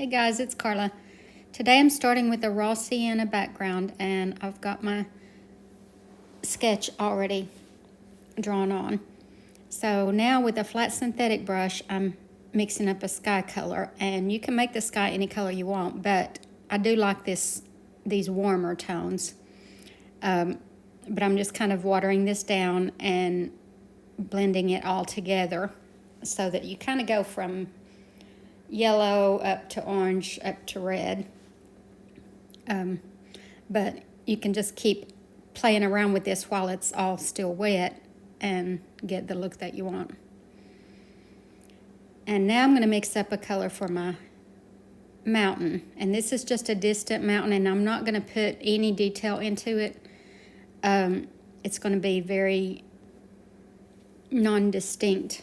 Hey guys, it's Carla. Today I'm starting with a raw sienna background and I've got my sketch already drawn on. So now with a flat synthetic brush, I'm mixing up a sky color, and you can make the sky any color you want, but I do like these warmer tones. But I'm just kind of watering this down and blending it all together so that you kind of go from yellow up to orange up to red. But you can just keep playing around with this while it's all still wet and get the look that you want. And now I'm going to mix up a color for my mountain, and this is just a distant mountain, and I'm not going to put any detail into it. It's going to be very non-distinct.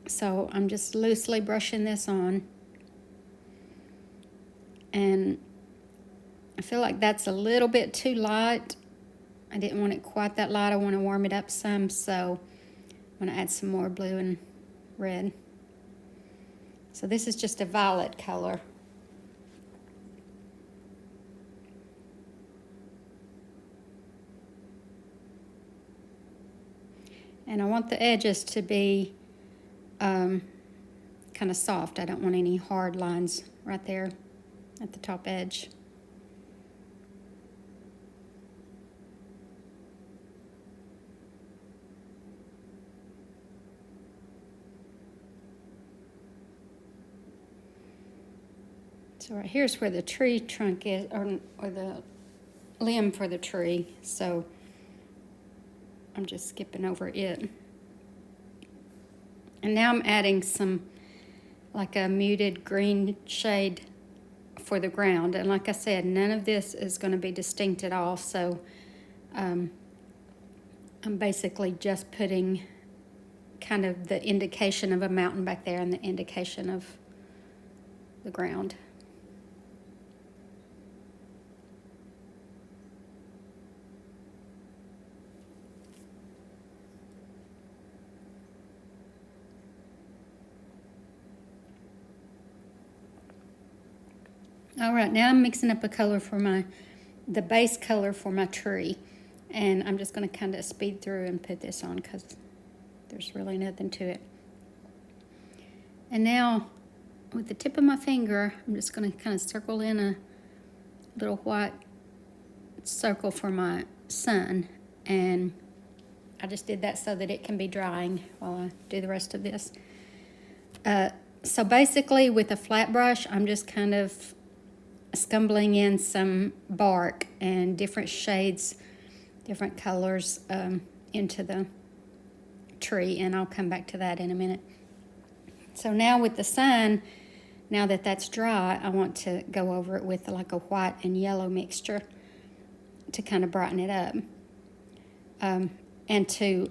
So I'm just loosely brushing this on, and I feel like that's a little bit too light. I didn't want it quite that light. I want to warm it up some, so I'm going to add some more blue and red. So this is just a violet color. And I want the edges to be kind of soft. I don't want any hard lines right there at the top edge. So right here's where the tree trunk is, or the limb for the tree. So I'm just skipping over it. And now I'm adding some, like a muted green shade for the ground. And like I said, none of this is going to be distinct at all. So I'm basically just putting kind of the indication of a mountain back there and the indication of the ground. All right, now I'm mixing up a color for the base color for my tree. And I'm just going to kind of speed through and put this on because there's really nothing to it. And now with the tip of my finger, I'm just going to kind of circle in a little white circle for my sun. And I just did that so that it can be drying while I do the rest of this. So basically with a flat brush, I'm just kind of scumbling in some bark and different shades, different colors into the tree, and I'll come back to that in a minute. So now with the sun, now that that's dry, I want to go over it with like a white and yellow mixture to kind of brighten it up, and to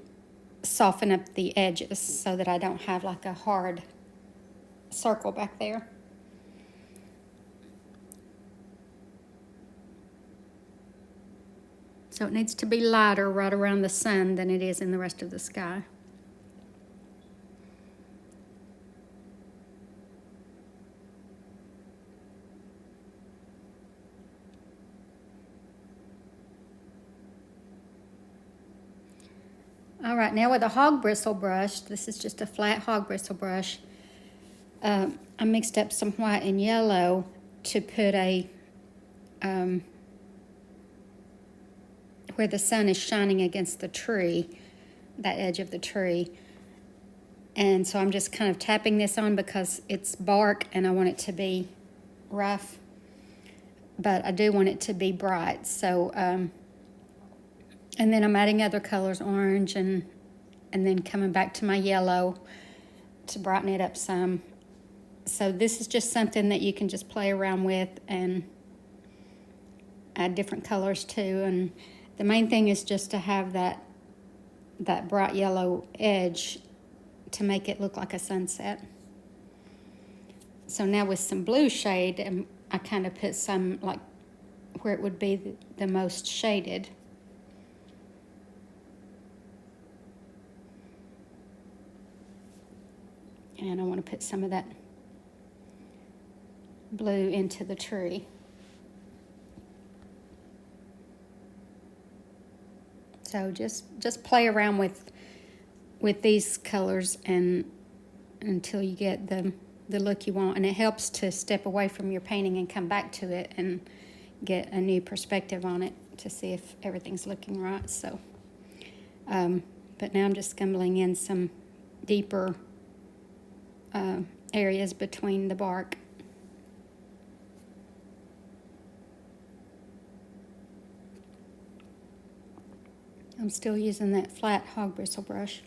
soften up the edges so that I don't have like a hard circle back there. So it needs to be lighter right around the sun than it is in the rest of the sky. All right, now with a hog bristle brush, this is just a flat hog bristle brush, I mixed up some white and yellow to put a where the sun is shining against the tree, that edge of the tree. And so I'm just kind of tapping this on because it's bark and I want it to be rough, but I do want it to be bright. So, and then I'm adding other colors, orange, and then coming back to my yellow to brighten it up some. So this is just something that you can just play around with and add different colors to. And the main thing is just to have that bright yellow edge to make it look like a sunset. So now with some blue shade, and I kind of put some like where it would be the most shaded. And I want to put some of that blue into the tree. So just play around with these colors and until you get the look you want. And it helps to step away from your painting and come back to it and get a new perspective on it to see if everything's looking right. So, but now I'm just scumbling in some deeper areas between the bark. I'm still using that flat hog bristle brush.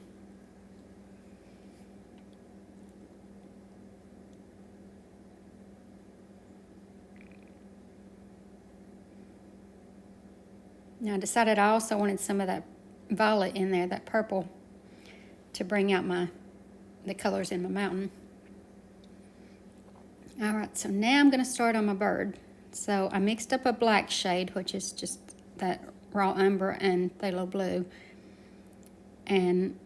Now I decided I also wanted some of that violet in there, that purple, to bring out the colors in my mountain. All right, so now I'm going to start on my bird. So I mixed up a black shade, which is just that raw umber and phthalo blue, and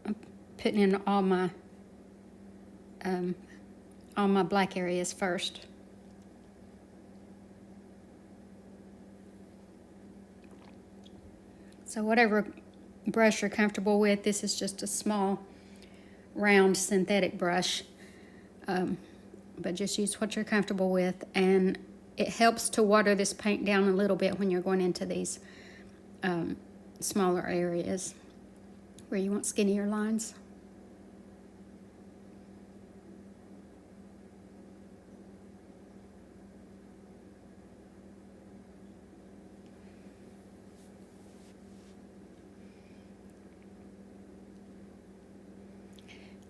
I'm putting in all my black areas first. So whatever brush you're comfortable with, this is just a small round synthetic brush, but just use what you're comfortable with, and it helps to water this paint down a little bit when you're going into these smaller areas where you want skinnier lines.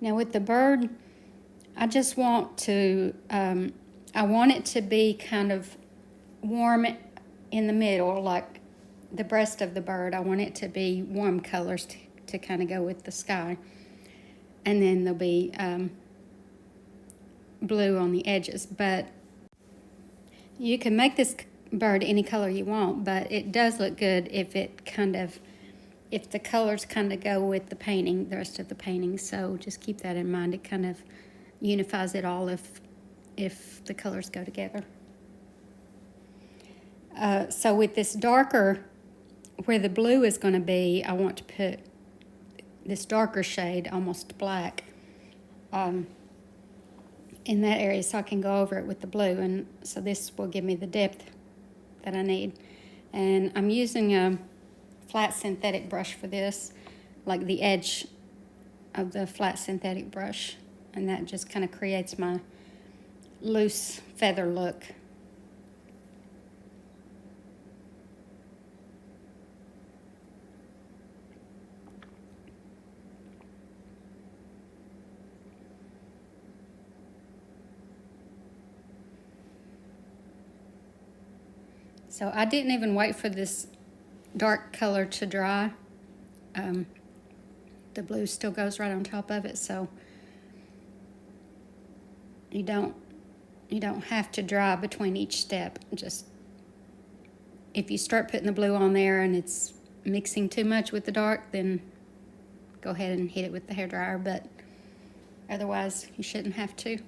Now with the bird, I just want to, I want it to be kind of warm in the middle, like the breast of the bird. I want it to be warm colors to kind of go with the sky. And then there'll be blue on the edges. But you can make this bird any color you want, but it does look good if if the colors kind of go with the painting, the rest of the painting. So just keep that in mind. It kind of unifies it all if the colors go together. So with this darker, where the blue is going to be, I want to put this darker shade, almost black, in that area so I can go over it with the blue. And so this will give me the depth that I need. And I'm using a flat synthetic brush for this, like the edge of the flat synthetic brush. And that just kind of creates my loose feather look. So I didn't even wait for this dark color to dry. The blue still goes right on top of it, so you don't have to dry between each step. Just if you start putting the blue on there and it's mixing too much with the dark, then go ahead and hit it with the hairdryer, but otherwise you shouldn't have to.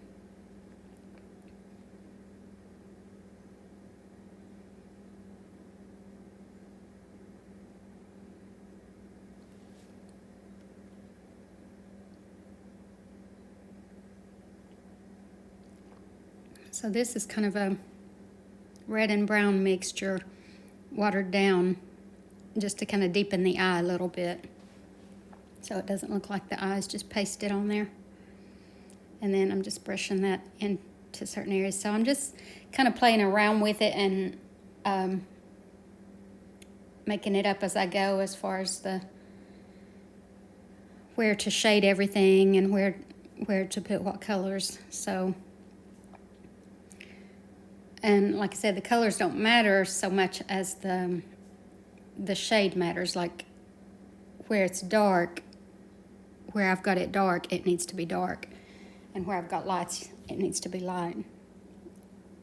So this is kind of a red and brown mixture, watered down, just to kind of deepen the eye a little bit, so it doesn't look like the eye is just pasted on there. And then I'm just brushing that into certain areas. So I'm just kind of playing around with it and making it up as I go, as far as where to shade everything and where to put what colors. So. And like I said, the colors don't matter so much as the shade matters. Like where it's dark, where I've got it dark, it needs to be dark. And where I've got lights, it needs to be light.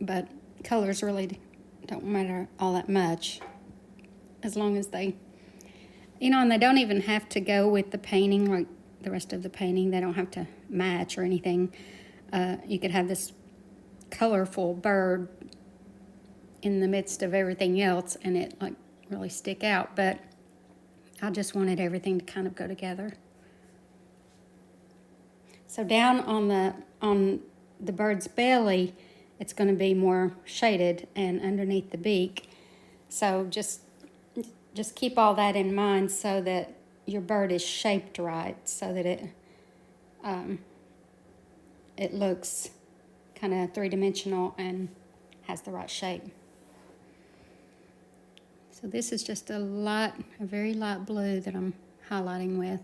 But colors really don't matter all that much, as long as they, and they don't even have to go with the painting like the rest of the painting. They don't have to match or anything. You could have this colorful bird in the midst of everything else, and it like really stick out, but I just wanted everything to kind of go together. So down on the bird's belly, it's going to be more shaded, and underneath the beak. So just keep all that in mind so that your bird is shaped right, so that it looks kind of three-dimensional and has the right shape. So this is just a very light blue that I'm highlighting with.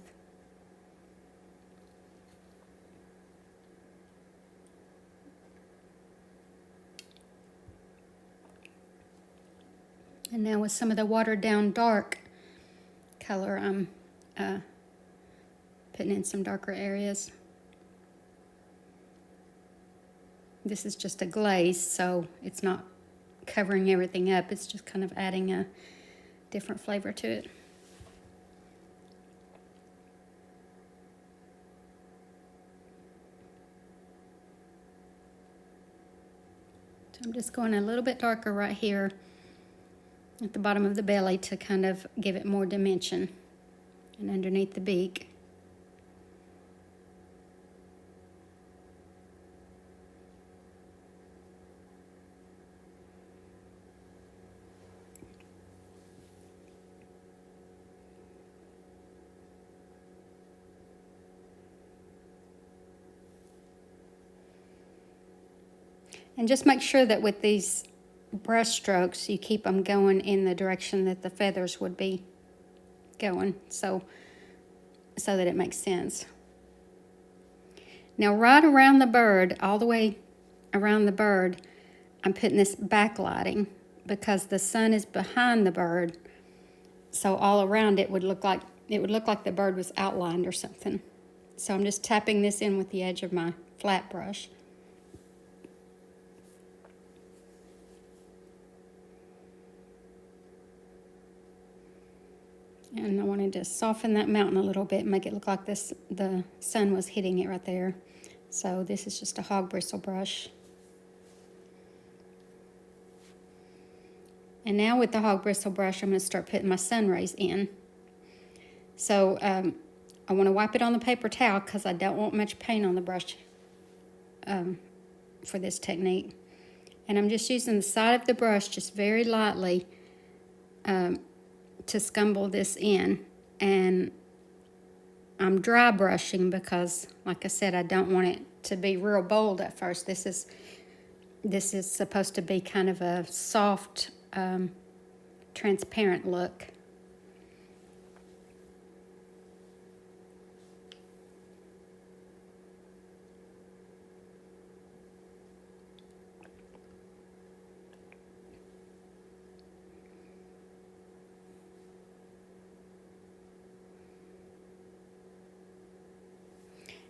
And now with some of the watered down dark color, I'm putting in some darker areas. This is just a glaze, so it's not covering everything up. It's just kind of adding a different flavor to it. So I'm just going a little bit darker right here at the bottom of the belly to kind of give it more dimension, and underneath the beak. And just make sure that with these brush strokes, you keep them going in the direction that the feathers would be going, so that it makes sense. Now right around the bird, all the way around the bird, I'm putting this backlighting because the sun is behind the bird, so all around it would look like the bird was outlined or something. So I'm just tapping this in with the edge of my flat brush. And I wanted to soften that mountain a little bit and make it look like the sun was hitting it right there. So this is just a hog bristle brush. And now with the hog bristle brush, I'm going to start putting my sun rays in. So I want to wipe it on the paper towel because I don't want much paint on the brush for this technique. And I'm just using the side of the brush just very lightly to scumble this in, and I'm dry brushing because, like I said, I don't want it to be real bold at first. This is supposed to be kind of a soft, transparent look.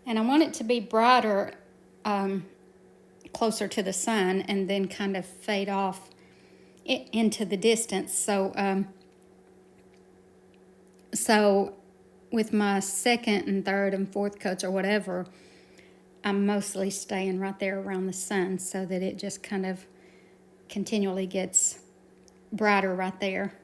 And I want it to be brighter closer to the sun, and then kind of fade off into the distance. So with my second and third and fourth coats or whatever, I'm mostly staying right there around the sun so that it just kind of continually gets brighter right there.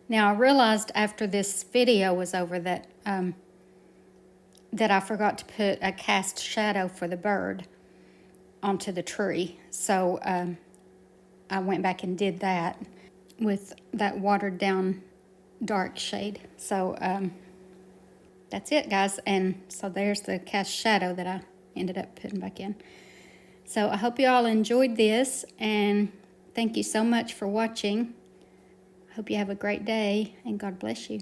Now I realized after this video was over that that I forgot to put a cast shadow for the bird onto the tree. So I went back and did that with that watered down dark shade. So that's it, guys. And so there's the cast shadow that I ended up putting back in. So I hope you all enjoyed this, and thank you so much for watching. Hope you have a great day, and God bless you.